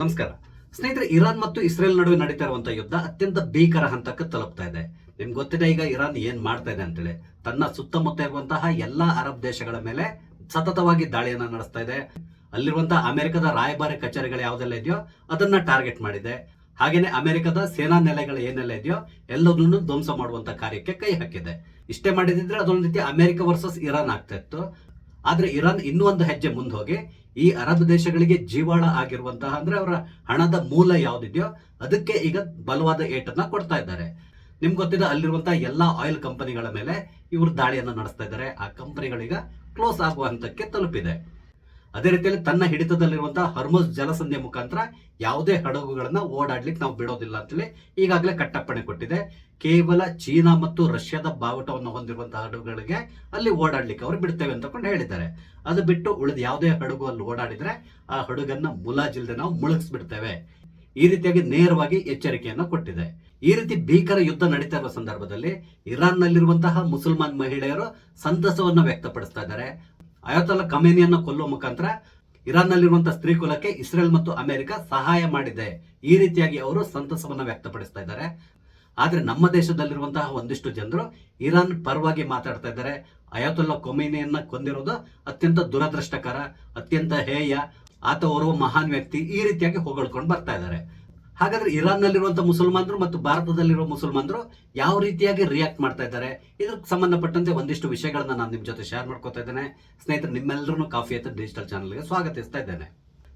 ನಮಸ್ಕಾರ ಸ್ನೇಹಿತರೆ. ಇರಾನ್ ಮತ್ತು ಇಸ್ರೇಲ್ ನಡುವೆ ನಡೀತಾ ಇರುವಂತಹ ಯುದ್ಧ ಅತ್ಯಂತ ಭೀಕರ ಹಂತಕ್ಕೆ ತಲುಪ್ತಾ ಇದೆ. ನಿಮ್ಗೆ ಗೊತ್ತಿದೆ ಈಗ ಇರಾನ್ ಏನ್ ಮಾಡ್ತಾ ಇದೆ ಅಂತೇಳಿ. ತನ್ನ ಸುತ್ತಮುತ್ತ ಇರುವಂತಹ ಎಲ್ಲಾ ಅರಬ್ ದೇಶಗಳ ಮೇಲೆ ಸತತವಾಗಿ ದಾಳಿಯನ್ನ ನಡೆಸ್ತಾ ಇದೆ. ಅಲ್ಲಿರುವಂತಹ ಅಮೆರಿಕದ ರಾಯಭಾರಿ ಕಚೇರಿಗಳು ಯಾವ್ದೆಲ್ಲ ಇದೆಯೋ ಅದನ್ನ ಟಾರ್ಗೆಟ್ ಮಾಡಿದೆ. ಹಾಗೇನೆ ಅಮೆರಿಕದ ಸೇನಾ ನೆಲೆಗಳು ಏನೆಲ್ಲ ಇದೆಯೋ ಎಲ್ಲದನ್ನು ಧ್ವಂಸ ಮಾಡುವಂತ ಕಾರ್ಯಕ್ಕೆ ಕೈ ಹಾಕಿದೆ. ಇಷ್ಟೇ ಮಾಡಿದ್ರೆ ಅದೊಂದು ರೀತಿ ಅಮೆರಿಕ ವರ್ಸಸ್ ಇರಾನ್ ಆಗ್ತಾ ಇತ್ತು. ಆದ್ರೆ ಇರಾನ್ ಇನ್ನೂ ಒಂದು ಹೆಜ್ಜೆ ಮುಂದೆ ಹೋಗಿ ಈ ಅರಬ್ ದೇಶಗಳಿಗೆ ಜೀವಾಳ ಆಗಿರುವಂತಹ ಅಂದ್ರೆ ಅವರ ಹಣದ ಮೂಲ ಯಾವ್ದಿದೆಯೋ ಅದಕ್ಕೆ ಈಗ ಬಲವಾದ ಏಟನ್ನ ಕೊಡ್ತಾ ಇದ್ದಾರೆ. ನಿಮ್ಗೆ ಗೊತ್ತಿದೆ ಅಲ್ಲಿರುವಂತಹ ಎಲ್ಲಾ ಆಯಿಲ್ ಕಂಪನಿಗಳ ಮೇಲೆ ಇವರು ದಾಳಿಯನ್ನ ನಡೆಸ್ತಾ ಇದ್ದಾರೆ. ಆ ಕಂಪನಿಗಳೀಗ ಕ್ಲೋಸ್ ಆಗುವ ಹಂತಕ್ಕೆ ತಲುಪಿದೆ. ಅದೇ ರೀತಿಯಲ್ಲಿ ತನ್ನ ಹಿಡಿತದಲ್ಲಿರುವಂತಹ ಹರ್ಮುಜ್ ಜಲಸಂಧಿಯ ಮುಖಾಂತರ ಯಾವುದೇ ಹಡಗುಗಳನ್ನ ಓಡಾಡ್ಲಿಕ್ಕೆ ನಾವು ಬಿಡೋದಿಲ್ಲ ಅಂತೇಳಿ ಈಗಾಗಲೇ ಕಟ್ಟಪ್ಪಣೆ ಕೊಟ್ಟಿದೆ. ಕೇವಲ ಚೀನಾ ಮತ್ತು ರಷ್ಯಾದ ಬಾವುಟವನ್ನು ಹೊಂದಿರುವಂತಹ ಹಡಗುಗಳಿಗೆ ಅಲ್ಲಿ ಓಡಾಡ್ಲಿಕ್ಕೆ ಅವರು ಬಿಡ್ತೇವೆ ಅಂತಕೊಂಡು ಹೇಳಿದ್ದಾರೆ. ಅದು ಬಿಟ್ಟು ಉಳಿದ ಯಾವುದೇ ಹಡಗು ಅಲ್ಲಿ ಓಡಾಡಿದ್ರೆ ಆ ಹಡಗನ್ನ ಮುಲಾಜಿಲ್ದೆ ನಾವು ಮುಳುಗಿಸ್ಬಿಡ್ತೇವೆ. ಈ ರೀತಿಯಾಗಿ ನೇರವಾಗಿ ಎಚ್ಚರಿಕೆಯನ್ನು ಕೊಟ್ಟಿದೆ. ಈ ರೀತಿ ಭೀಕರ ಯುದ್ಧ ನಡೀತಾ ಇರುವ ಸಂದರ್ಭದಲ್ಲಿ ಇರಾನ್ ನಲ್ಲಿರುವಂತಹ ಮುಸಲ್ಮಾನ್ ಮಹಿಳೆಯರು ಸಂತಸವನ್ನ ವ್ಯಕ್ತಪಡಿಸ್ತಾ ಇದ್ದಾರೆ. ಅಯತೊಲ್ಲಾ ಖಮೇನಿಯನ್ನ ಕೊಲ್ಲುವ ಮುಖಾಂತರ ಇರಾನ್ ನಲ್ಲಿರುವಂತಹ ಸ್ತ್ರೀ ಕುಲಕ್ಕೆ ಇಸ್ರೇಲ್ ಮತ್ತು ಅಮೆರಿಕ ಸಹಾಯ ಮಾಡಿದೆ. ಈ ರೀತಿಯಾಗಿ ಅವರು ಸಂತಸವನ್ನ ವ್ಯಕ್ತಪಡಿಸ್ತಾ ಇದ್ದಾರೆ. ಆದ್ರೆ ನಮ್ಮ ದೇಶದಲ್ಲಿರುವಂತಹ ಒಂದಿಷ್ಟು ಜನರು ಇರಾನ್ ಪರವಾಗಿ ಮಾತಾಡ್ತಾ ಇದ್ದಾರೆ. ಅಯತೊಲ್ಲಾ ಖಮೇನಿಯನ್ನ ಕೊಂದಿರೋದು ಅತ್ಯಂತ ದುರದೃಷ್ಟಕರ, ಅತ್ಯಂತ ಹೇಯ, ಆತ ಓರ್ವ ಮಹಾನ್ ವ್ಯಕ್ತಿ, ಈ ರೀತಿಯಾಗಿ ಹೊಗಳ್ಕೊಂಡು ಬರ್ತಾ ಇದ್ದಾರೆ. ಹಾಗಾದ್ರೆ ಇರಾನ್ ನಲ್ಲಿರುವಂತಹ ಮುಸಲ್ಮಾನರು ಮತ್ತು ಭಾರತದಲ್ಲಿರುವ ಮುಸಲ್ಮಾನರು ಯಾವ ರೀತಿಯಾಗಿ ರಿಯಾಕ್ಟ್ ಮಾಡ್ತಾ ಇದ್ದಾರೆ, ಇದಕ್ಕೆ ಸಂಬಂಧಪಟ್ಟಂತೆ ಒಂದಿಷ್ಟು ವಿಷಯಗಳನ್ನ ನಾನು ನಿಮ್ ಜೊತೆ ಶೇರ್ ಮಾಡ್ಕೊತಾ ಇದ್ದೇನೆ. ಸ್ನೇಹಿತರೆ, ನಿಮ್ಮೆಲ್ಲರೂ ಕಾಫಿ ಎತ್ತ ಡಿಜಿಟಲ್ ಚಾನಲ್ಗೆ ಸ್ವಾಗತಿಸ್ತಾ ಇದ್ದೇನೆ.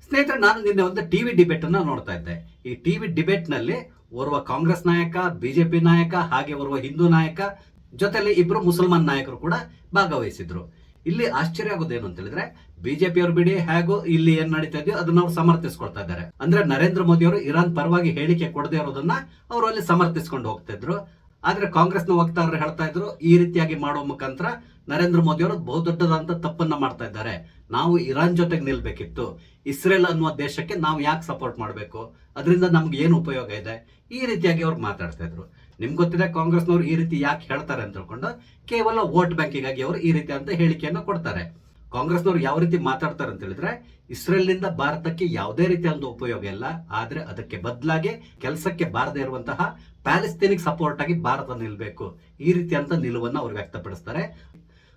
ಸ್ನೇಹಿತರೆ, ನಾನು ನಿನ್ನೆ ಒಂದು ಟಿವಿ ಡಿಬೇಟ್ ಅನ್ನ ನೋಡ್ತಾ ಇದ್ದೆ. ಈ ಟಿವಿ ಡಿಬೇಟ್ ನಲ್ಲಿ ಓರ್ವ ಕಾಂಗ್ರೆಸ್ ನಾಯಕ, ಬಿಜೆಪಿ ನಾಯಕ, ಹಾಗೆ ಓರ್ವ ಹಿಂದೂ ನಾಯಕ, ಜೊತೆಲಿ ಇಬ್ರು ಮುಸಲ್ಮಾನ್ ನಾಯಕರು ಕೂಡ ಭಾಗವಹಿಸಿದ್ರು. ಇಲ್ಲಿ ಆಶ್ಚರ್ಯ ಆಗೋದೇನು ಅಂತ ಹೇಳಿದ್ರೆ, ಬಿಜೆಪಿ ಅವರು ಬಿಡಿ ಹಾಗೂ ಇಲ್ಲಿ ಏನ್ ನಡೀತಾ ಇದೆಯೋ ಅದನ್ನ ಅವ್ರು ಸಮರ್ಥಿಸ್ಕೊಳ್ತಾ ಇದ್ದಾರೆ. ಅಂದ್ರೆ ನರೇಂದ್ರ ಮೋದಿ ಅವರು ಇರಾನ್ ಪರವಾಗಿ ಹೇಳಿಕೆ ಕೊಡದೇ ಇರೋದನ್ನ ಅವರು ಅಲ್ಲಿ ಸಮರ್ಥಿಸ್ಕೊಂಡು ಹೋಗ್ತಾ ಇದ್ರು. ಆದ್ರೆ ಕಾಂಗ್ರೆಸ್ನ ವಕ್ತಾರರು ಹೇಳ್ತಾ ಇದ್ರು, ಈ ರೀತಿಯಾಗಿ ಮಾಡುವ ಮುಖಾಂತರ ನರೇಂದ್ರ ಮೋದಿ ಅವರು ಬಹುದೊಡ್ಡದಂತ ತಪ್ಪನ್ನ ಮಾಡ್ತಾ ಇದ್ದಾರೆ. ನಾವು ಇರಾನ್ ಜೊತೆಗೆ ನಿಲ್ಬೇಕಿತ್ತು. ಇಸ್ರೇಲ್ ಅನ್ನುವ ದೇಶಕ್ಕೆ ನಾವು ಯಾಕೆ ಸಪೋರ್ಟ್ ಮಾಡಬೇಕು, ಅದರಿಂದ ನಮ್ಗೆ ಏನು ಉಪಯೋಗ ಇದೆ, ಈ ರೀತಿಯಾಗಿ ಅವ್ರು ಮಾತಾಡ್ತಾ ಇದ್ರು. ನಿಮ್ಗೆ ಗೊತ್ತಿದೆ ಕಾಂಗ್ರೆಸ್ನವ್ರು ಈ ರೀತಿ ಯಾಕೆ ಹೇಳ್ತಾರೆ ಅಂತ ಹೇಳ್ಕೊಂಡು ಕೇವಲ ವೋಟ್ ಬ್ಯಾಂಕಿಗಾಗಿ ಅವರು ಈ ರೀತಿ ಅಂತ ಹೇಳಿಕೆಯನ್ನು ಕೊಡ್ತಾರೆ. ಕಾಂಗ್ರೆಸ್ನವ್ರು ಯಾವ ರೀತಿ ಮಾತಾಡ್ತಾರೆ ಅಂತ ಹೇಳಿದ್ರೆ, ಇಸ್ರೇಲ್ನಿಂದ ಭಾರತಕ್ಕೆ ಯಾವುದೇ ರೀತಿಯ ಒಂದು ಉಪಯೋಗ ಇಲ್ಲ, ಆದ್ರೆ ಅದಕ್ಕೆ ಬದಲಾಗಿ ಕೆಲಸಕ್ಕೆ ಬಾರದೇ ಇರುವಂತಹ ಪ್ಯಾಲೆಸ್ತೇನಿಗೆ ಸಪೋರ್ಟ್ ಆಗಿ ಭಾರತ ನಿಲ್ಬೇಕು, ಈ ರೀತಿಯಂತ ನಿಲುವನ್ನು ಅವರು ವ್ಯಕ್ತಪಡಿಸ್ತಾರೆ.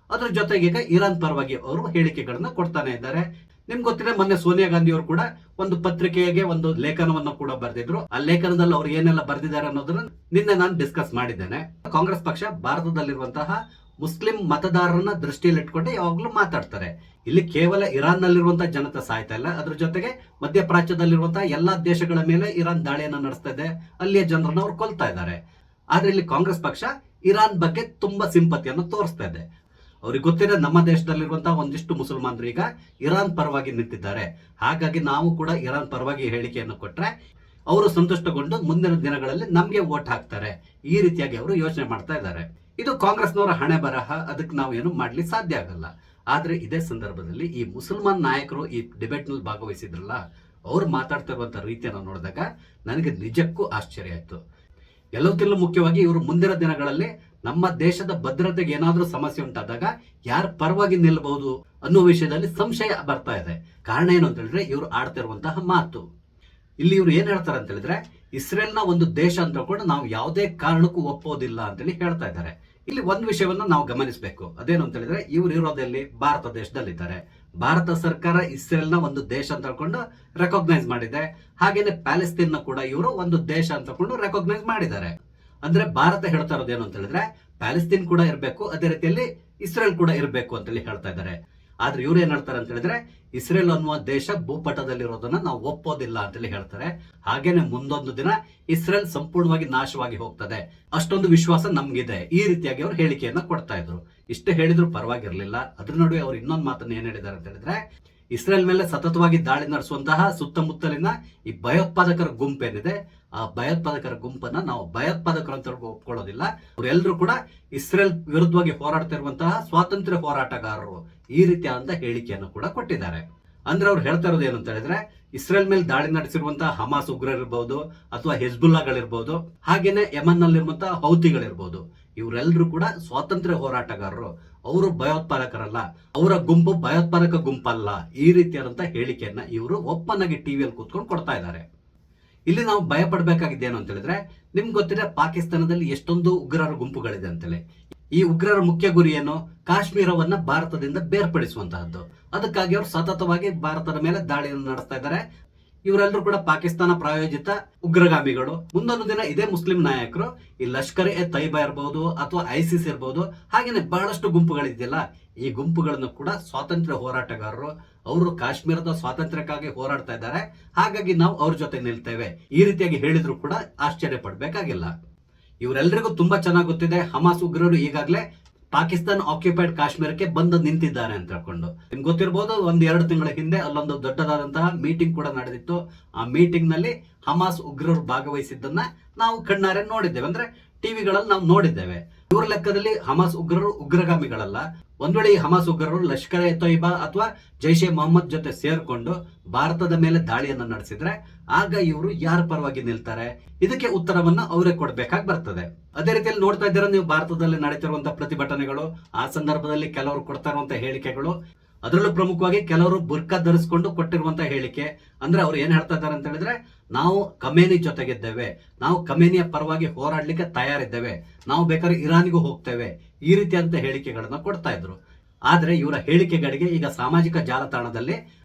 ಅದ್ರ ಜೊತೆಗೆ ಈಗ ಇರಾನ್ ಪರವಾಗಿ ಅವರು ಹೇಳಿಕೆಗಳನ್ನ ಕೊಡ್ತಾನೆ ಇದ್ದಾರೆ. ನಿಮ್ಗೆ ಗೊತ್ತಿದೆ, ಮೊನ್ನೆ ಸೋನಿಯಾ ಗಾಂಧಿ ಅವರು ಕೂಡ ಒಂದು ಪತ್ರಿಕೆಗೆ ಒಂದು ಲೇಖನವನ್ನು ಕೂಡ ಬರೆದಿದ್ರು. ಆ ಲೇಖನದಲ್ಲಿ ಅವ್ರು ಏನೆಲ್ಲ ಬರೆದಿದ್ದಾರೆ ಅನ್ನೋದನ್ನ ನಿನ್ನೆ ನಾನು ಡಿಸ್ಕಸ್ ಮಾಡಿದ್ದೇನೆ. ಕಾಂಗ್ರೆಸ್ ಪಕ್ಷ ಭಾರತದಲ್ಲಿರುವಂತಹ ಮುಸ್ಲಿಂ ಮತದಾರರನ್ನ ದೃಷ್ಟಿಯಲ್ಲಿ ಇಟ್ಕೊಂಡೆ ಯಾವಾಗ್ಲೂ ಮಾತಾಡ್ತಾರೆ. ಇಲ್ಲಿ ಕೇವಲ ಇರಾನ್ ನಲ್ಲಿರುವಂತಹ ಜನತೆ ಸಾಯ್ತಾ ಇಲ್ಲ, ಅದ್ರ ಜೊತೆಗೆ ಮಧ್ಯಪ್ರಾಚ್ಯದಲ್ಲಿರುವಂತಹ ಎಲ್ಲಾ ದೇಶಗಳ ಮೇಲೆ ಇರಾನ್ ದಾಳಿಯನ್ನ ನಡೆಸ್ತಾ ಇದೆ, ಅಲ್ಲಿಯ ಜನರನ್ನ ಅವ್ರು ಕೊಲ್ತಾ ಇದ್ದಾರೆ. ಆದ್ರೆ ಇಲ್ಲಿ ಕಾಂಗ್ರೆಸ್ ಪಕ್ಷ ಇರಾನ್ ಬಗ್ಗೆ ತುಂಬಾ ಸಿಂಪತಿಯನ್ನು ತೋರಿಸ್ತಾ ಇದೆ. ಅವ್ರಿಗೆ ಗೊತ್ತಿದೆ ನಮ್ಮ ದೇಶದಲ್ಲಿರುವಂತಹ ಒಂದಿಷ್ಟು ಮುಸಲ್ಮಾನರು ಈಗ ಇರಾನ್ ಪರವಾಗಿ ನಿಂತಿದ್ದಾರೆ, ಹಾಗಾಗಿ ನಾವು ಕೂಡ ಇರಾನ್ ಪರವಾಗಿ ಹೇಳಿಕೆಯನ್ನು ಕೊಟ್ರೆ ಅವರು ಸಂತುಷ್ಟಗೊಂಡು ಮುಂದಿನ ದಿನಗಳಲ್ಲಿ ನಮ್ಗೆ ವೋಟ್ ಹಾಕ್ತಾರೆ, ಈ ರೀತಿಯಾಗಿ ಅವರು ಯೋಚನೆ ಮಾಡ್ತಾ ಇದ್ದಾರೆ. ಇದು ಕಾಂಗ್ರೆಸ್ನವರ ಹಣೆ ಬರಹ, ಅದಕ್ಕೆ ನಾವು ಏನು ಮಾಡ್ಲಿಕ್ಕೆ ಸಾಧ್ಯ ಆಗಲ್ಲ. ಆದ್ರೆ ಇದೇ ಸಂದರ್ಭದಲ್ಲಿ ಈ ಮುಸಲ್ಮಾನ್ ನಾಯಕರು ಈ ಡಿಬೇಟ್ ನಲ್ಲಿ ಭಾಗವಹಿಸಿದ್ರಲ್ಲ, ಅವ್ರು ಮಾತಾಡ್ತಾ ಇರುವಂತಹ ರೀತಿಯನ್ನು ನೋಡಿದಾಗ ನನಗೆ ನಿಜಕ್ಕೂ ಆಶ್ಚರ್ಯ ಆಯ್ತು. ಎಲ್ಲಕ್ಕಿಂತ ಮುಖ್ಯವಾಗಿ ಇವರು ಮುಂದಿನ ದಿನಗಳಲ್ಲಿ ನಮ್ಮ ದೇಶದ ಭದ್ರತೆಗೆ ಏನಾದ್ರೂ ಸಮಸ್ಯೆ ಉಂಟಾದಾಗ ಯಾರ ಪರವಾಗಿ ನಿಲ್ಲಬಹುದು ಅನ್ನುವ ವಿಷಯದಲ್ಲಿ ಸಂಶಯ ಬರ್ತಾ ಇದೆ. ಕಾರಣ ಏನು ಅಂತ ಹೇಳಿದ್ರೆ, ಇವರು ಆಡ್ತಾ ಇರುವಂತಹ ಮಾತು. ಇಲ್ಲಿ ಇವ್ರು ಏನ್ ಹೇಳ್ತಾರೆ ಅಂತ ಹೇಳಿದ್ರೆ, ಇಸ್ರೇಲ್ನ ಒಂದು ದೇಶ ಅಂತ ಹೇಳ್ಕೊಂಡು ನಾವು ಯಾವುದೇ ಕಾರಣಕ್ಕೂ ಒಪ್ಪೋದಿಲ್ಲ ಅಂತೇಳಿ ಹೇಳ್ತಾ ಇದ್ದಾರೆ. ಇಲ್ಲಿ ಒಂದು ವಿಷಯವನ್ನ ನಾವು ಗಮನಿಸಬೇಕು. ಅದೇನು ಅಂತ ಹೇಳಿದ್ರೆ, ಇವ್ರು ಇರೋದಲ್ಲಿ ಭಾರತ ದೇಶದಲ್ಲಿದ್ದಾರೆ. ಭಾರತ ಸರ್ಕಾರ ಇಸ್ರೇಲ್ನ ಒಂದು ದೇಶ ಅಂತ ಹೇಳ್ಕೊಂಡು ರೆಕಾಗ್ನೈಸ್ ಮಾಡಿದೆ. ಹಾಗೇನೆ ಪ್ಯಾಲೆಸ್ತೇನ್ ಕೂಡ ಇವರು ಒಂದು ದೇಶ ಅಂತ ಹೇಳ್ಕೊಂಡು ರೆಕಾಗ್ನೈಸ್ ಮಾಡಿದ್ದಾರೆ. ಅಂದ್ರೆ ಭಾರತ ಹೇಳ್ತಾ ಇರೋದೇನು ಅಂತ ಹೇಳಿದ್ರೆ, ಪ್ಯಾಲೆಸ್ತೇನ್ ಕೂಡ ಇರಬೇಕು, ಅದೇ ರೀತಿಯಲ್ಲಿ ಇಸ್ರೇಲ್ ಕೂಡ ಇರಬೇಕು ಅಂತೇಳಿ ಹೇಳ್ತಾ ಇದ್ದಾರೆ. ಆದ್ರೆ ಇವ್ರು ಏನ್ ಹೇಳ್ತಾರೆ ಅಂತ ಹೇಳಿದ್ರೆ, ಇಸ್ರೇಲ್ ಅನ್ನುವ ದೇಶ ಭೂಪಟದಲ್ಲಿರೋದನ್ನ ನಾವು ಒಪ್ಪೋದಿಲ್ಲ ಅಂತೇಳಿ ಹೇಳ್ತಾರೆ. ಹಾಗೇನೆ ಮುಂದೊಂದು ದಿನ ಇಸ್ರೇಲ್ ಸಂಪೂರ್ಣವಾಗಿ ನಾಶವಾಗಿ ಹೋಗ್ತದೆ, ಅಷ್ಟೊಂದು ವಿಶ್ವಾಸ ನಮ್ಗಿದೆ, ಈ ರೀತಿಯಾಗಿ ಅವರು ಹೇಳಿಕೆಯನ್ನ ಕೊಡ್ತಾ ಇದ್ರು. ಇಷ್ಟೇ ಹೇಳಿದ್ರು ಪರವಾಗಿರ್ಲಿಲ್ಲ. ಅದ್ರ ನಡುವೆ ಅವ್ರು ಇನ್ನೊಂದು ಮಾತನ್ನ ಏನ್ ಹೇಳಿದ್ದಾರೆ ಅಂತ ಹೇಳಿದ್ರೆ, ಇಸ್ರೇಲ್ ಮೇಲೆ ಸತತವಾಗಿ ದಾಳಿ ನಡೆಸುವಂತಹ ಸುತ್ತಮುತ್ತಲಿನ ಈ ಭಯೋತ್ಪಾದಕರ ಗುಂಪೇನಿದೆ, ಆ ಭಯೋತ್ಪಾದಕರ ಗುಂಪನ್ನ ನಾವು ಭಯೋತ್ಪಾದಕರು ಅಂತ ಒಪ್ಕೊಳ್ಳೋದಿಲ್ಲ. ಅವರೆಲ್ಲರೂ ಕೂಡ ಇಸ್ರೇಲ್ ವಿರುದ್ಧವಾಗಿ ಹೋರಾಡ್ತಿರುವಂತಹ ಸ್ವಾತಂತ್ರ್ಯ ಹೋರಾಟಗಾರರು, ಈ ರೀತಿಯಾದಂತಹ ಹೇಳಿಕೆಯನ್ನು ಕೂಡ ಕೊಟ್ಟಿದ್ದಾರೆ. ಅಂದ್ರೆ ಅವ್ರು ಹೇಳ್ತಾ ಇರೋದು ಏನು ಅಂತ ಹೇಳಿದ್ರೆ, ಇಸ್ರೇಲ್ ಮೇಲೆ ದಾಳಿ ನಡೆಸಿರುವಂತಹ ಹಮಾಸ್ ಉಗ್ರರಿರ್ಬಹುದು ಅಥವಾ ಹೆಜ್ಬುಲ್ಲಾಗಳಿರ್ಬಹುದು, ಹಾಗೇನೆ ಯಮನ್ ನಲ್ಲಿರುವಂತಹ ಹೌತಿಗಳಿರ್ಬಹುದು, ಇವರೆಲ್ಲರೂ ಕೂಡ ಸ್ವಾತಂತ್ರ್ಯ ಹೋರಾಟಗಾರರು. ಅವರು ಭಯೋತ್ಪಾದಕರಲ್ಲ, ಅವರ ಗುಂಪು ಭಯೋತ್ಪಾದಕ ಗುಂಪಲ್ಲ, ಈ ರೀತಿಯಾದಂತ ಹೇಳಿಕೆಯನ್ನ ಇವರು ಓಪನ್ ಆಗಿ ಟಿವಿಯಲ್ಲಿ ಕೂತ್ಕೊಂಡು ಕೊಡ್ತಾ ಇದ್ದಾರೆ. ಇಲ್ಲಿ ನಾವು ಭಯ ಪಡಬೇಕಾಗಿದ್ದೇನು ಅಂತ ಹೇಳಿದ್ರೆ, ನಿಮ್ಗೆ ಗೊತ್ತಿದೆ ಪಾಕಿಸ್ತಾನದಲ್ಲಿ ಎಷ್ಟೊಂದು ಉಗ್ರರ ಗುಂಪುಗಳಿದೆ ಅಂತೇಳಿ. ಈ ಉಗ್ರರ ಮುಖ್ಯ ಗುರಿ ಏನು? ಕಾಶ್ಮೀರವನ್ನ ಭಾರತದಿಂದ ಬೇರ್ಪಡಿಸುವಂತಹದ್ದು. ಅದಕ್ಕಾಗಿ ಅವರು ಸತತವಾಗಿ ಭಾರತದ ಮೇಲೆ ದಾಳಿಯನ್ನು ನಡೆಸ್ತಾ ಇದ್ದಾರೆ. ಇವರೆಲ್ಲರೂ ಕೂಡ ಪಾಕಿಸ್ತಾನ ಪ್ರಾಯೋಜಿತ ಉಗ್ರಗಾಮಿಗಳು. ಮುಂದೊಂದು ದಿನ ಇದೇ ಮುಸ್ಲಿಂ ನಾಯಕರು ಈ ಲಷ್ಕರ್ ಎ ತೈಬಾ ಇರಬಹುದು ಅಥವಾ ಐಸಿಸ್ ಇರಬಹುದು, ಹಾಗೇನೆ ಬಹಳಷ್ಟು ಗುಂಪುಗಳಿದೆಯಲ್ಲ, ಈ ಗುಂಪುಗಳನ್ನು ಕೂಡ ಸ್ವಾತಂತ್ರ್ಯ ಹೋರಾಟಗಾರರು, ಅವರು ಕಾಶ್ಮೀರದ ಸ್ವಾತಂತ್ರ್ಯಕ್ಕಾಗಿ ಹೋರಾಡ್ತಾ ಇದ್ದಾರೆ, ಹಾಗಾಗಿ ನಾವು ಅವ್ರ ಜೊತೆ ನಿಲ್ತೇವೆ, ಈ ರೀತಿಯಾಗಿ ಹೇಳಿದ್ರು ಕೂಡ ಆಶ್ಚರ್ಯ ಪಡ್ಬೇಕಾಗಿಲ್ಲ. ಇವರೆಲ್ಲರಿಗೂ ತುಂಬಾ ಚೆನ್ನಾಗಿ ಗೊತ್ತಿದೆ, ಹಮಾಸ್ ಉಗ್ರರು ಈಗಾಗಲೇ ಪಾಕಿಸ್ತಾನ ಆಕ್ಯುಪೈಡ್ ಕಾಶ್ಮೀರಕ್ಕೆ ಬಂದು ನಿಂತಿದ್ದಾರೆ ಅಂತ ಹೇಳ್ಕೊಂಡು. ನಿಮ್ಗೆ ಗೊತ್ತಿರಬಹುದು, 1-2 ತಿಂಗಳ ಹಿಂದೆ ಅಲ್ಲೊಂದು ದೊಡ್ಡದಾದಂತಹ ಮೀಟಿಂಗ್ ಕೂಡ ನಡೆದಿತ್ತು. ಆ ಮೀಟಿಂಗ್ ನಲ್ಲಿ ಹಮಾಸ್ ಉಗ್ರರು ಭಾಗವಹಿಸಿದ್ದನ್ನ ನಾವು ಕಣ್ಣಾರೆ ನೋಡಿದ್ದೇವೆ, ಅಂದ್ರೆ ಟಿವಿಗಳಲ್ಲಿ ನಾವು ನೋಡಿದ್ದೇವೆ. ಇವ್ರ ಲೆಕ್ಕದಲ್ಲಿ ಹಮಾಸ್ ಉಗ್ರರು ಉಗ್ರಗಾಮಿಗಳಲ್ಲ. ಒಂದ್ ವೇಳೆ ಈ ಹಮಾಸ್ ಉಗ್ರರು ಲಷ್ಕರ್ ಎ ತೊಯ್ಬಾ ಅಥವಾ ಜೈಷ್ ಎ ಮೊಹಮ್ಮದ್ ಜೊತೆ ಸೇರ್ಕೊಂಡು ಭಾರತದ ಮೇಲೆ ದಾಳಿಯನ್ನ ನಡೆಸಿದ್ರೆ ಆಗ ಇವರು ಯಾರ ಪರವಾಗಿ ನಿಲ್ತಾರೆ? ಇದಕ್ಕೆ ಉತ್ತರವನ್ನ ಅವರೇ ಕೊಡ್ಬೇಕಾಗಿ ಬರ್ತದೆ. ಅದೇ ರೀತಿಯಲ್ಲಿ ನೋಡ್ತಾ ಇದ್ದೀರಾ ನೀವು, ಭಾರತದಲ್ಲಿ ನಡೀತಿರುವಂತಹ ಪ್ರತಿಭಟನೆಗಳು, ಆ ಸಂದರ್ಭದಲ್ಲಿ ಕೆಲವರು ಕೊಡ್ತಾ ಇರುವಂತಹ ಹೇಳಿಕೆಗಳು, ಅದರಲ್ಲೂ ಪ್ರಮುಖವಾಗಿ ಕೆಲವರು ಬುರ್ಕಾ ಧರಿಸಿಕೊಂಡು ಕೊಟ್ಟಿರುವಂತಹ ಹೇಳಿಕೆ. ಅಂದ್ರೆ ಅವ್ರು ಏನ್ ಹೇಳ್ತಾ ಇದ್ದಾರೆ ಅಂತ ಹೇಳಿದ್ರೆ, ನಾವು ಖಮೇನಿ ಜೊತೆಗಿದ್ದೇವೆ, ನಾವು ಖಮೇನಿಯ ಪರವಾಗಿ ಹೋರಾಡ್ಲಿಕ್ಕೆ ತಯಾರಿದ್ದೇವೆ, ನಾವು ಬೇಕಾದ್ರೆ ಇರಾನ್ಗೂ ಹೋಗ್ತೇವೆ, ಈ ರೀತಿಯಂತ ಹೇಳಿಕೆಗಳನ್ನ ಕೊಡ್ತಾ ಇದ್ರು. ಆದ್ರೆ ಇವರ ಹೇಳಿಕೆಗಳಿಗೆ ಈಗ ಸಾಮಾಜಿಕ ಜಾಲತಾಣದಲ್ಲಿ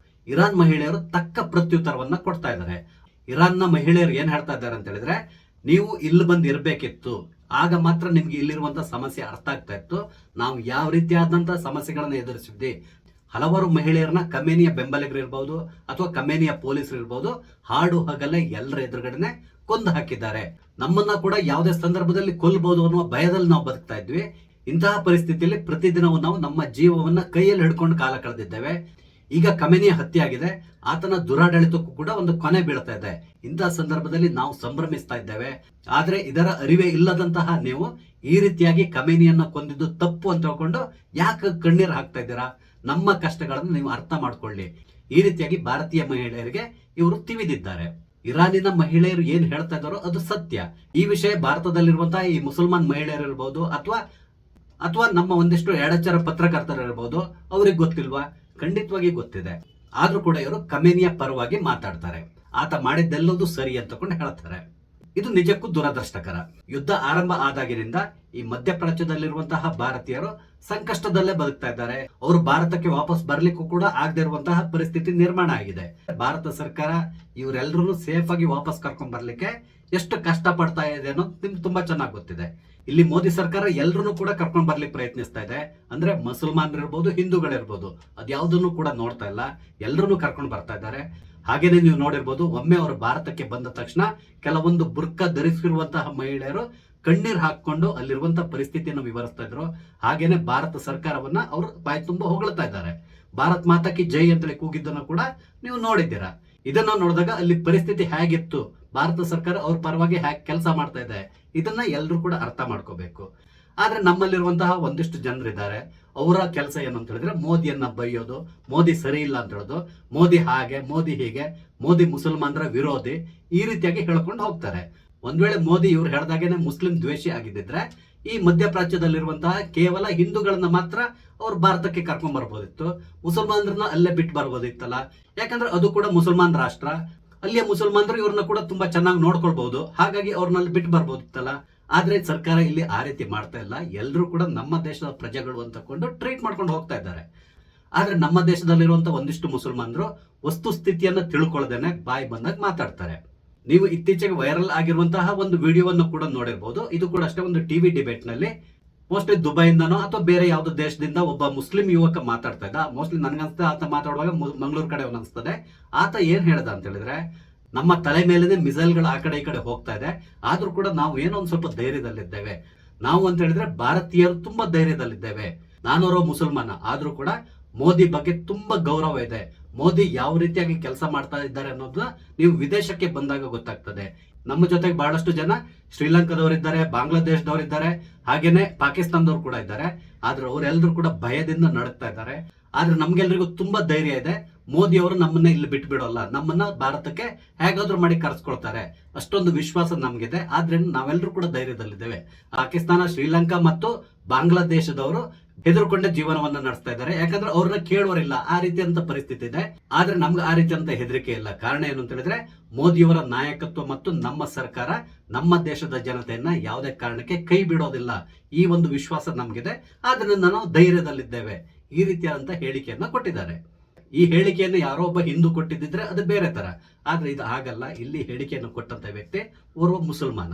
ಇರಾನ್ ಮಹಿಳೆಯರು ತಕ್ಕ ಪ್ರತ್ಯುತ್ತರವನ್ನ ಕೊಡ್ತಾ ಇದ್ದಾರೆ. ಇರಾನ್ನ ಮಹಿಳೆಯರು ಏನ್ ಹೇಳ್ತಾ ಇದ್ದಾರೆ ಅಂತ ಹೇಳಿದ್ರೆ, ನೀವು ಇಲ್ಲಿ ಬಂದು ಇರ್ಬೇಕಿತ್ತು, ಆಗ ಮಾತ್ರ ನಿಮ್ಗೆ ಇಲ್ಲಿರುವಂತಹ ಸಮಸ್ಯೆ ಅರ್ಥ ಆಗ್ತಾ ಇತ್ತು, ನಾವು ಯಾವ ರೀತಿಯಾದಂತಹ ಸಮಸ್ಯೆಗಳನ್ನ ಎದುರಿಸಿದ್ವಿ. ಹಲವಾರು ಮಹಿಳೆಯರನ್ನ ಖಮೇನಿಯ ಬೆಂಬಲಿಗರು ಇರ್ಬಹುದು ಅಥವಾ ಖಮೇನಿಯ ಪೊಲೀಸರು ಇರ್ಬಹುದು, ಹಾಡು ಹಗಲೇ ಎಲ್ಲರ ಎದುರುಗಡೆನೆ ಕೊಂದು ಹಾಕಿದ್ದಾರೆ. ನಮ್ಮನ್ನ ಕೂಡ ಯಾವುದೇ ಸಂದರ್ಭದಲ್ಲಿ ಕೊಲ್ಲಬಹುದು ಅನ್ನುವ ಭಯದಲ್ಲಿ ನಾವು ಬದುಕ್ತಾ ಇದ್ವಿ. ಇಂತಹ ಪರಿಸ್ಥಿತಿಯಲ್ಲಿ ಪ್ರತಿದಿನವೂ ನಾವು ನಮ್ಮ ಜೀವವನ್ನ ಕೈಯಲ್ಲಿ ಹಿಡ್ಕೊಂಡು ಕಾಲ ಕಳೆದಿದ್ದೇವೆ. ಈಗ ಖಮೇನಿಯ ಹತ್ಯೆ ಆಗಿದೆ, ಆತನ ದುರಾಡಳಿತಕ್ಕೂ ಕೂಡ ಒಂದು ಕೊನೆ ಬೀಳ್ತಾ ಇದೆ. ಇಂತಹ ಸಂದರ್ಭದಲ್ಲಿ ನಾವು ಸಂಭ್ರಮಿಸ್ತಾ ಇದ್ದೇವೆ. ಆದ್ರೆ ಇದರ ಅರಿವೇ ಇಲ್ಲದಂತಹ ನೀವು ಈ ರೀತಿಯಾಗಿ ಖಮೇನಿಯನ್ನ ಕೊಂದಿದ್ದು ತಪ್ಪು ಅಂತ ಹೇಳ್ಕೊಂಡು ಯಾಕೆ ಕಣ್ಣೀರು ಹಾಕ್ತಾ ಇದ್ದೀರಾ? ನಮ್ಮ ಕಷ್ಟಗಳನ್ನು ನೀವು ಅರ್ಥ ಮಾಡ್ಕೊಳ್ಳಿ. ಈ ರೀತಿಯಾಗಿ ಭಾರತೀಯ ಮಹಿಳೆಯರಿಗೆ ಇವರು ತಿವಿದಿದ್ದಾರೆ. ಇರಾನಿನ ಮಹಿಳೆಯರು ಏನ್ ಹೇಳ್ತಾ ಇದ್ದಾರೋ ಅದು ಸತ್ಯ. ಈ ವಿಷಯ ಭಾರತದಲ್ಲಿರುವಂತಹ ಈ ಮುಸಲ್ಮಾನ್ ಮಹಿಳೆಯರು ಇರಬಹುದು ಅಥವಾ ನಮ್ಮ ಒಂದಿಷ್ಟು ಎಡಚರ ಪತ್ರಕರ್ತರು ಇರಬಹುದು, ಅವ್ರಿಗೆ ಗೊತ್ತಿಲ್ವಾ? ಖಂಡಿತವಾಗಿ ಗೊತ್ತಿದೆ. ಆದ್ರೂ ಕೂಡ ಇವರು ಖಮೇನಿಯ ಪರವಾಗಿ ಮಾತಾಡ್ತಾರೆ. ಆತ ಮಾಡಿದ್ದೆಲ್ಲದೂ ಸರಿ ಅಂತಕೊಂಡು ಹೇಳ್ತಾರೆ. ಇದು ನಿಜಕ್ಕೂ ದುರದೃಷ್ಟಕರ. ಯುದ್ಧ ಆರಂಭ ಆದಾಗಿನಿಂದ ಈ ಮಧ್ಯಪ್ರಾಚ್ಯದಲ್ಲಿರುವಂತಹ ಭಾರತೀಯರು ಸಂಕಷ್ಟದಲ್ಲೇ ಬದುಕ್ತಾ ಇದ್ದಾರೆ. ಅವರು ಭಾರತಕ್ಕೆ ವಾಪಸ್ ಬರ್ಲಿಕ್ಕೂ ಕೂಡ ಆಗದೆ ಇರುವಂತಹ ಪರಿಸ್ಥಿತಿ ನಿರ್ಮಾಣ ಆಗಿದೆ. ಭಾರತ ಸರ್ಕಾರ ಇವರೆಲ್ಲರೂ ಸೇಫ್ ಆಗಿ ವಾಪಸ್ ಕರ್ಕೊಂಡ್ ಬರ್ಲಿಕ್ಕೆ ಎಷ್ಟು ಕಷ್ಟ ಪಡ್ತಾ ಇದೆ ಅನ್ನೋದು ನಿಮ್ಗೆ ತುಂಬಾ ಚೆನ್ನಾಗಿ ಗೊತ್ತಿದೆ. ಇಲ್ಲಿ ಮೋದಿ ಸರ್ಕಾರ ಎಲ್ಲರನ್ನೂ ಕೂಡ ಕರ್ಕೊಂಡ್ ಬರ್ಲಿಕ್ಕೆ ಪ್ರಯತ್ನಿಸ್ತಾ ಇದೆ. ಅಂದ್ರೆ ಮುಸಲ್ಮಾನರು ಇರ್ಬೋದು, ಹಿಂದೂಗಳಿರ್ಬೋದು, ಅದ್ಯಾವುದನ್ನು ಕೂಡ ನೋಡ್ತಾ ಇಲ್ಲ, ಎಲ್ಲರನ್ನೂ ಕರ್ಕೊಂಡು ಬರ್ತಾ ಇದ್ದಾರೆ. ಹಾಗೇನೆ ನೀವು ನೋಡಿರ್ಬೋದು, ಒಮ್ಮೆ ಅವರು ಭಾರತಕ್ಕೆ ಬಂದ ತಕ್ಷಣ ಕೆಲವೊಂದು ಬುರ್ಕಾ ಧರಿಸಿರುವಂತಹ ಮಹಿಳೆಯರು ಕಣ್ಣೀರ್ ಹಾಕೊಂಡು ಅಲ್ಲಿರುವಂತಹ ಪರಿಸ್ಥಿತಿಯನ್ನು ವಿವರಿಸ್ತಾ ಇದ್ರು. ಹಾಗೇನೆ ಭಾರತ ಸರ್ಕಾರವನ್ನ ಅವರು ಬಾಯಿ ತುಂಬಾ ಹೊಗಳ್ತಾ ಇದ್ದಾರೆ. ಭಾರತ್ ಮಾತಾ ಕಿ ಜೈ ಅಂತೇಳಿ ಕೂಗಿದ್ದನ್ನು ಕೂಡ ನೀವು ನೋಡಿದ್ದೀರಾ. ಇದನ್ನ ನೋಡಿದಾಗ ಅಲ್ಲಿ ಪರಿಸ್ಥಿತಿ ಹೇಗಿತ್ತು, ಭಾರತ ಸರ್ಕಾರ ಅವ್ರ ಪರವಾಗಿ ಹೇಗೆ ಕೆಲಸ ಮಾಡ್ತಾ ಇದೆ, ಇದನ್ನ ಎಲ್ಲರೂ ಕೂಡ ಅರ್ಥ ಮಾಡ್ಕೋಬೇಕು. ಆದ್ರೆ ನಮ್ಮಲ್ಲಿರುವಂತಹ ಒಂದಿಷ್ಟು ಜನರಿದ್ದಾರೆ, ಅವರ ಕೆಲಸ ಏನು ಅಂತ ಹೇಳಿದ್ರೆ ಮೋದಿಯನ್ನ ಬೈಯೋದು, ಮೋದಿ ಸರಿ ಇಲ್ಲ ಅಂತ ಹೇಳೋದು, ಮೋದಿ ಹಾಗೆ, ಮೋದಿ ಹೀಗೆ, ಮೋದಿ ಮುಸಲ್ಮಾನರ ವಿರೋಧಿ, ಈ ರೀತಿಯಾಗಿ ಹೇಳ್ಕೊಂಡು ಹೋಗ್ತಾರೆ. ಒಂದ್ ವೇಳೆ ಮೋದಿ ಇವ್ರು ಹೇಳ್ದಾಗೇನೆ ಮುಸ್ಲಿಂ ದ್ವೇಷಿ ಆಗಿದ್ದಿದ್ರೆ ಈ ಮಧ್ಯಪ್ರಾಚ್ಯದಲ್ಲಿರುವಂತಹ ಕೇವಲ ಹಿಂದೂಗಳನ್ನ ಮಾತ್ರ ಅವ್ರು ಭಾರತಕ್ಕೆ ಕರ್ಕೊಂಡ್ ಬರ್ಬೋದಿತ್ತು, ಮುಸಲ್ಮಾನರನ್ನ ಅಲ್ಲೇ ಬಿಟ್ಟು ಬರ್ಬೋದಿತ್ತಲ್ಲ. ಯಾಕಂದ್ರೆ ಅದು ಕೂಡ ಮುಸಲ್ಮಾನ್ ರಾಷ್ಟ್ರ, ಅಲ್ಲಿಯ ಮುಸಲ್ಮಾನರು ಇವ್ರನ್ನ ಕೂಡ ತುಂಬಾ ಚೆನ್ನಾಗಿ ನೋಡ್ಕೊಳ್ಬಹುದು, ಹಾಗಾಗಿ ಅವ್ರನ್ನ ಬಿಟ್ಟು ಬರ್ಬೋದಿತ್ತಲ್ಲ. ಆದ್ರೆ ಸರ್ಕಾರ ಇಲ್ಲಿ ಆ ರೀತಿ ಮಾಡ್ತಾ ಇಲ್ಲ. ಎಲ್ಲರೂ ಕೂಡ ನಮ್ಮ ದೇಶದ ಪ್ರಜೆಗಳು ಅಂತಕೊಂಡು ಟ್ರೀಟ್ ಮಾಡ್ಕೊಂಡು ಹೋಗ್ತಾ ಇದ್ದಾರೆ. ಆದ್ರೆ ನಮ್ಮ ದೇಶದಲ್ಲಿರುವಂತಹ ಒಂದಿಷ್ಟು ಮುಸಲ್ಮಾನರು ವಸ್ತು ಸ್ಥಿತಿಯನ್ನ ತಿಳ್ಕೊಳ್ಳದೇನೆ ಬಾಯಿ ಬಂದಾಗ ಮಾತಾಡ್ತಾರೆ. ನೀವು ಇತ್ತೀಚೆಗೆ ವೈರಲ್ ಆಗಿರುವಂತಹ ಒಂದು ವಿಡಿಯೋವನ್ನು ಕೂಡ ನೋಡಿರ್ಬೋದು. ಇದು ಕೂಡ ಅಷ್ಟೇ, ಒಂದು ಟಿವಿ ಡಿಬೇಟ್ ನಲ್ಲಿ ಮೋಸ್ಟ್ಲಿ ದುಬೈಯಿಂದನೋ ಅಥವಾ ಬೇರೆ ಯಾವುದೋ ದೇಶದಿಂದ ಒಬ್ಬ ಮುಸ್ಲಿಂ ಯುವಕ ಮಾತಾಡ್ತಾ ಇದ್ದ. ಮೋಸ್ಟ್ಲಿ ನನ್ಗನ್ಸುತ್ತೆ ಆತ ಮಾತಾಡುವಾಗ ಮಂಗಳೂರು ಕಡೆ ಅನಿಸ್ತದೆ. ಆತ ಏನ್ ಹೇಳ್ದ ಅಂತ ಹೇಳಿದ್ರೆ, ನಮ್ಮ ತಲೆ ಮೇಲೇನೆ ಮಿಸೈಲ್ಗಳು ಆ ಕಡೆ ಈ ಕಡೆ ಹೋಗ್ತಾ ಇದೆ, ಆದ್ರೂ ಕೂಡ ನಾವು ಏನೋ ಒಂದ್ ಸ್ವಲ್ಪ ಧೈರ್ಯದಲ್ಲಿದ್ದೇವೆ. ನಾವು ಅಂತ ಹೇಳಿದ್ರೆ ಭಾರತೀಯರು ತುಂಬಾ ಧೈರ್ಯದಲ್ಲಿದ್ದೇವೆ. ನಾನೋರೋ ಮುಸಲ್ಮಾನ, ಆದ್ರೂ ಕೂಡ ಮೋದಿ ಬಗ್ಗೆ ತುಂಬಾ ಗೌರವ ಇದೆ. ಮೋದಿ ಯಾವ ರೀತಿಯಾಗಿ ಕೆಲಸ ಮಾಡ್ತಾ ಇದ್ದಾರೆ ಅನ್ನೋದನ್ನ ನೀವು ವಿದೇಶಕ್ಕೆ ಬಂದಾಗ ಗೊತ್ತಾಗ್ತದೆ. ನಮ್ಮ ಜೊತೆಗೆ ಬಹಳಷ್ಟು ಜನ ಶ್ರೀಲಂಕಾದವರಿದ್ದಾರೆ, ಬಾಂಗ್ಲಾದೇಶದವರಿದ್ದಾರೆ, ಹಾಗೇನೆ ಪಾಕಿಸ್ತಾನದವ್ರು ಕೂಡ ಇದ್ದಾರೆ. ಆದ್ರೆ ಅವರೆಲ್ಲರೂ ಕೂಡ ಭಯದಿಂದ ನಡುತ್ತಾ ಇದ್ದಾರೆ. ಆದ್ರೆ ನಮ್ಗೆಲ್ರಿಗೂ ತುಂಬಾ ಧೈರ್ಯ ಇದೆ. ಮೋದಿ ಅವರು ನಮ್ಮನ್ನ ಇಲ್ಲಿ ಬಿಟ್ಟು ಬಿಡೋಲ್ಲ, ನಮ್ಮನ್ನ ಭಾರತಕ್ಕೆ ಹೇಗಾದ್ರೂ ಮಾಡಿ ಕರ್ಸ್ಕೊಳ್ತಾರೆ, ಅಷ್ಟೊಂದು ವಿಶ್ವಾಸ ನಮ್ಗಿದೆ. ಆದ್ರಿಂದ ನಾವೆಲ್ಲರೂ ಕೂಡ ಧೈರ್ಯದಲ್ಲಿದ್ದೇವೆ. ಪಾಕಿಸ್ತಾನ, ಶ್ರೀಲಂಕಾ ಮತ್ತು ಬಾಂಗ್ಲಾದೇಶದವರು ಹೆದರ್ಕೊಂಡೆ ಜೀವನವನ್ನ ನಡೆಸ್ತಾ ಇದ್ದಾರೆ. ಯಾಕಂದ್ರೆ ಅವ್ರನ್ನ ಕೇಳುವರಿಲ್ಲ, ಆ ರೀತಿಯಂತ ಪರಿಸ್ಥಿತಿ ಇದೆ. ಆದ್ರೆ ನಮ್ಗೆ ಆ ರೀತಿಯಂತ ಹೆದರಿಕೆ ಇಲ್ಲ. ಕಾರಣ ಏನು ಅಂತ ಹೇಳಿದ್ರೆ, ಮೋದಿಯವರ ನಾಯಕತ್ವ ಮತ್ತು ನಮ್ಮ ಸರ್ಕಾರ ನಮ್ಮ ದೇಶದ ಜನತೆಯನ್ನ ಯಾವುದೇ ಕಾರಣಕ್ಕೆ ಕೈ ಬಿಡೋದಿಲ್ಲ, ಈ ಒಂದು ವಿಶ್ವಾಸ ನಮ್ಗಿದೆ. ಆದ್ರಿಂದ ನಾವು ಧೈರ್ಯದಲ್ಲಿದ್ದೇವೆ, ಈ ರೀತಿಯಾದಂತ ಹೇಳಿಕೆಯನ್ನ ಕೊಟ್ಟಿದ್ದಾರೆ. ಈ ಹೇಳಿಕೆಯನ್ನು ಯಾರೋ ಒಬ್ಬ ಹಿಂದೂ ಕೊಟ್ಟಿದ್ದಿದ್ರೆ ಅದು ಬೇರೆ ತರ, ಆದ್ರೆ ಇದು ಹಾಗಲ್ಲ. ಇಲ್ಲಿ ಹೇಳಿಕೆಯನ್ನು ಕೊಟ್ಟಂತ ವ್ಯಕ್ತಿ ಓರ್ವ ಮುಸಲ್ಮಾನ.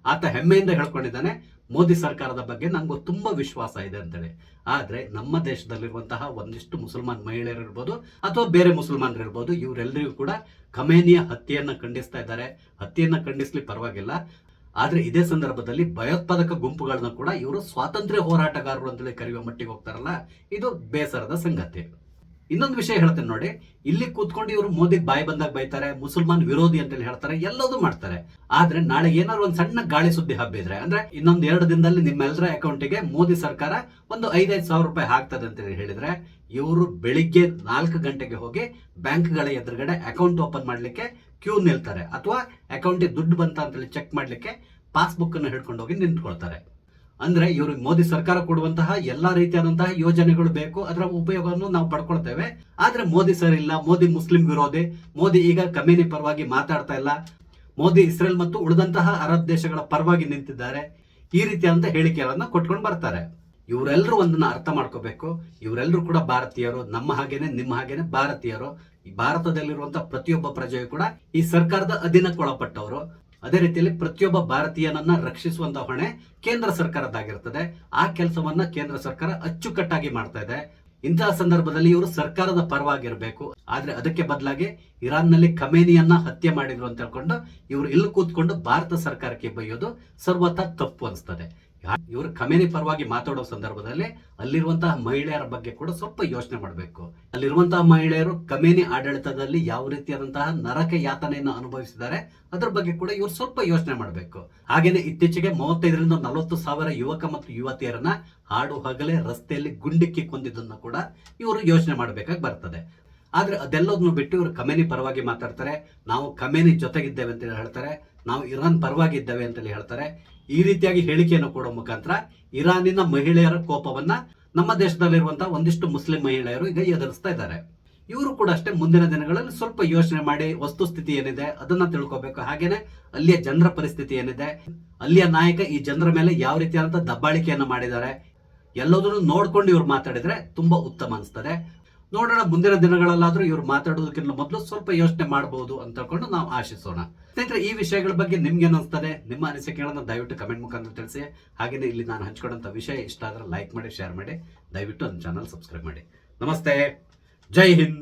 ಆತ ಹೆಮ್ಮೆಯಿಂದ ಹೇಳ್ಕೊಂಡಿದ್ದಾನೆ, ಮೋದಿ ಸರ್ಕಾರದ ಬಗ್ಗೆ ನಂಗೆ ತುಂಬಾ ವಿಶ್ವಾಸ ಇದೆ ಅಂತೇಳಿ. ಆದ್ರೆ ನಮ್ಮ ದೇಶದಲ್ಲಿರುವಂತಹ ಒಂದಿಷ್ಟು ಮುಸಲ್ಮಾನ್ ಮಹಿಳೆಯರು ಇರ್ಬೋದು ಅಥವಾ ಬೇರೆ ಮುಸಲ್ಮಾನರು ಇರ್ಬೋದು, ಇವರೆಲ್ಲರಿಗೂ ಕೂಡ ಖಮೇನಿಯ ಹತ್ಯೆಯನ್ನ ಖಂಡಿಸ್ತಾ ಇದ್ದಾರೆ. ಹತ್ಯೆಯನ್ನ ಖಂಡಿಸ್ಲಿ ಪರವಾಗಿಲ್ಲ, ಆದ್ರೆ ಇದೇ ಸಂದರ್ಭದಲ್ಲಿ ಭಯೋತ್ಪಾದಕ ಗುಂಪುಗಳನ್ನ ಕೂಡ ಇವರು ಸ್ವಾತಂತ್ರ್ಯ ಹೋರಾಟಗಾರರು ಅಂತೇಳಿ ಕರೆಯುವ ಮಟ್ಟಿಗೆ ಹೋಗ್ತಾರಲ್ಲ, ಇದು ಬೇಸರದ ಸಂಗತಿ. ಇನ್ನೊಂದು ವಿಷಯ ಹೇಳ್ತೇನೆ ನೋಡಿ, ಇಲ್ಲಿ ಕೂತ್ಕೊಂಡು ಇವರು ಮೋದಿಗೆ ಬಾಯಿ ಬಂದಾಗ ಬೈತಾರೆ, ಮುಸಲ್ಮಾನ್ ವಿರೋಧಿ ಅಂತೇಳಿ ಹೇಳ್ತಾರೆ, ಎಲ್ಲದೂ ಮಾಡ್ತಾರೆ. ಆದ್ರೆ ನಾಳೆ ಏನಾದ್ರು ಒಂದ್ ಸಣ್ಣ ಗಾಳಿ ಸುದ್ದಿ ಹಬ್ಬಿದ್ರೆ, ಅಂದ್ರೆ ಇನ್ನೊಂದ್ 2 ದಿನದಲ್ಲಿ ನಿಮ್ಮೆಲ್ಲರ ಅಕೌಂಟಿಗೆ ಮೋದಿ ಸರ್ಕಾರ ಒಂದು 5,000 ಸಾವಿರ ರೂಪಾಯಿ ಹಾಕ್ತದೆ ಅಂತ ಹೇಳಿದ್ರೆ, ಇವರು ಬೆಳಿಗ್ಗೆ 4 ಗಂಟೆಗೆ ಹೋಗಿ ಬ್ಯಾಂಕ್ಗಳ ಎದುರುಗಡೆ ಅಕೌಂಟ್ ಓಪನ್ ಮಾಡ್ಲಿಕ್ಕೆ ಕ್ಯೂ ನಿಲ್ತಾರೆ, ಅಥವಾ ಅಕೌಂಟಿಗೆ ದುಡ್ಡು ಬಂತ ಅಂತೇಳಿ ಚೆಕ್ ಮಾಡ್ಲಿಕ್ಕೆ ಪಾಸ್ಬುಕ್ ಅನ್ನು ಹಿಡ್ಕೊಂಡು ಹೋಗಿ ನಿಂತ್ಕೊಳ್ತಾರೆ. ಅಂದ್ರೆ ಇವ್ರಿಗೆ ಮೋದಿ ಸರ್ಕಾರ ಕೊಡುವಂತಹ ಎಲ್ಲಾ ರೀತಿಯಾದಂತಹ ಯೋಜನೆಗಳು ಬೇಕು, ಅದರ ಉಪಯೋಗವನ್ನು ನಾವು ಪಡ್ಕೊಳ್ತೇವೆ. ಆದ್ರೆ ಮೋದಿ ಸರಿ ಇಲ್ಲ, ಮೋದಿ ಮುಸ್ಲಿಂ ವಿರೋಧಿ, ಮೋದಿ ಈಗ ಖಮೇನಿ ಪರವಾಗಿ ಮಾತಾಡ್ತಾ ಇಲ್ಲ, ಮೋದಿ ಇಸ್ರೇಲ್ ಮತ್ತು ಉಳಿದಂತಹ ಅರಬ್ ದೇಶಗಳ ಪರವಾಗಿ ನಿಂತಿದ್ದಾರೆ, ಈ ರೀತಿಯಾದಂತಹ ಹೇಳಿಕೆಗಳನ್ನ ಕೊಟ್ಕೊಂಡು ಬರ್ತಾರೆ. ಇವರೆಲ್ಲರೂ ಒಂದನ್ನ ಅರ್ಥ ಮಾಡ್ಕೋಬೇಕು, ಇವರೆಲ್ಲರೂ ಕೂಡ ಭಾರತೀಯರು, ನಮ್ಮ ಹಾಗೇನೆ ನಿಮ್ಮ ಹಾಗೇನೆ ಭಾರತೀಯರು. ಈ ಭಾರತದಲ್ಲಿರುವಂತಹ ಪ್ರತಿಯೊಬ್ಬ ಪ್ರಜೆಯು ಕೂಡ ಈ ಸರ್ಕಾರದ ಅಧೀನಕ್ಕೊಳಪಟ್ಟವರು. ಅದೇ ರೀತಿಯಲ್ಲಿ ಪ್ರತಿಯೊಬ್ಬ ಭಾರತೀಯನನ್ನ ರಕ್ಷಿಸುವಂತ ಹೊಣೆ ಕೇಂದ್ರ ಸರ್ಕಾರದ್ದಾಗಿರ್ತದೆ. ಆ ಕೆಲಸವನ್ನ ಕೇಂದ್ರ ಸರ್ಕಾರ ಅಚ್ಚುಕಟ್ಟಾಗಿ ಮಾಡ್ತಾ ಇದೆ. ಇಂತಹ ಸಂದರ್ಭದಲ್ಲಿ ಇವರು ಸರ್ಕಾರದ ಪರವಾಗಿರ್ಬೇಕು. ಆದ್ರೆ ಅದಕ್ಕೆ ಬದಲಾಗಿ ಇರಾನ್ ನಲ್ಲಿ ಖಮೇನಿಯನ್ನ ಹತ್ಯೆ ಮಾಡಿದ್ರು ಅಂತ ಹೇಳ್ಕೊಂಡು ಇವರು ಇಲ್ಲಿ ಕೂತ್ಕೊಂಡು ಭಾರತ ಸರ್ಕಾರಕ್ಕೆ ಬೈಯೋದು ಸರ್ವಥಾ ತಪ್ಪು ಅನಿಸ್ತದೆ. ಇವರು ಖಮೇನಿ ಪರವಾಗಿ ಮಾತಾಡೋ ಸಂದರ್ಭದಲ್ಲಿ ಅಲ್ಲಿರುವಂತಹ ಮಹಿಳೆಯರ ಬಗ್ಗೆ ಕೂಡ ಸ್ವಲ್ಪ ಯೋಚನೆ ಮಾಡಬೇಕು. ಅಲ್ಲಿರುವಂತಹ ಮಹಿಳೆಯರು ಖಮೇನಿ ಆಡಳಿತದಲ್ಲಿ ಯಾವ ರೀತಿಯಾದಂತಹ ನರಕ ಯಾತನೆಯನ್ನು ಅನುಭವಿಸಿದ್ದಾರೆ ಅದ್ರ ಬಗ್ಗೆ ಕೂಡ ಇವರು ಸ್ವಲ್ಪ ಯೋಚನೆ ಮಾಡಬೇಕು. ಹಾಗೇನೆ ಇತ್ತೀಚೆಗೆ 35ರಿಂದ 40 ಸಾವಿರ ಯುವಕ ಮತ್ತು ಯುವತಿಯರನ್ನ ಹಾಡು ಹಗಲೇ ರಸ್ತೆಯಲ್ಲಿ ಗುಂಡಿಕ್ಕಿ ಕೊಂದಿದ್ದನ್ನ ಕೂಡ ಇವರು ಯೋಚನೆ ಮಾಡಬೇಕಾಗಿ ಬರ್ತದೆ. ಆದ್ರೆ ಅದೆಲ್ಲದನ್ನು ಬಿಟ್ಟು ಇವರು ಖಮೇನಿ ಪರವಾಗಿ ಮಾತಾಡ್ತಾರೆ, ನಾವು ಖಮೇನಿ ಜೊತೆಗಿದ್ದೇವೆ ಅಂತ ಹೇಳ್ತಾರೆ, ನಾವು ಇರಾನ್ ಪರವಾಗಿ ಇದ್ದೇವೆ ಅಂತೇಳಿ ಹೇಳ್ತಾರೆ. ಈ ರೀತಿಯಾಗಿ ಹೇಳಿಕೆಯನ್ನು ಕೊಡೋ ಮುಖಾಂತರ ಇರಾನಿನ ಮಹಿಳೆಯರ ಕೋಪವನ್ನ ನಮ್ಮ ದೇಶದಲ್ಲಿರುವಂತಹ ಒಂದಿಷ್ಟು ಮುಸ್ಲಿಂ ಮಹಿಳೆಯರು ಈಗ ಎದುರಿಸ್ತಾ ಇದ್ದಾರೆ. ಇವರು ಕೂಡ ಅಷ್ಟೇ ಮುಂದಿನ ದಿನಗಳಲ್ಲಿ ಸ್ವಲ್ಪ ಯೋಚನೆ ಮಾಡಿ ವಸ್ತುಸ್ಥಿತಿ ಏನಿದೆ ಅದನ್ನ ತಿಳ್ಕೋಬೇಕು. ಹಾಗೇನೆ ಅಲ್ಲಿಯ ಜನರ ಪರಿಸ್ಥಿತಿ ಏನಿದೆ, ಅಲ್ಲಿಯ ನಾಯಕ ಈ ಜನರ ಮೇಲೆ ಯಾವ ರೀತಿಯಾದಂತಹ ದಬ್ಬಾಳಿಕೆಯನ್ನು ಮಾಡಿದ್ದಾರೆ, ಎಲ್ಲದನ್ನು ನೋಡ್ಕೊಂಡು ಇವ್ರು ಮಾತಾಡಿದ್ರೆ ತುಂಬಾ ಉತ್ತಮ ಅನಿಸ್ತದೆ. ನೋಡೋಣ, ಮುಂದಿನ ದಿನಗಳಲ್ಲಾದ್ರೂ ಇವ್ರು ಮಾತಾಡೋದಕ್ಕಿಂತ ಮೊದಲು ಸ್ವಲ್ಪ ಯೋಚನೆ ಮಾಡಬಹುದು ಅಂತ ಹೇಳ್ಕೊಂಡು ನಾವು ಆಶಿಸೋಣ. ಸ್ನೇಹಿತರೆ, ಈ ವಿಷಯಗಳ ಬಗ್ಗೆ ನಿಮ್ಗೆ ಏನಿಸ್ತದೆ, ನಿಮ್ಮ ಅನಿಸಿಕೆಗಳನ್ನ ದಯವಿಟ್ಟು ಕಮೆಂಟ್ ಮುಖಾಂತರ ತಿಳಿಸಿ. ಹಾಗೇನೆ ಇಲ್ಲಿ ನಾನು ಹಂಚ್ಕೊಂಡಂತ ವಿಷಯ ಇಷ್ಟ ಆದ್ರೆ ಲೈಕ್ ಮಾಡಿ, ಶೇರ್ ಮಾಡಿ, ದಯವಿಟ್ಟು ನನ್ನ ಚಾನಲ್ ಸಬ್ಸ್ಕ್ರೈಬ್ ಮಾಡಿ. ನಮಸ್ತೆ, ಜೈ ಹಿಂದ್.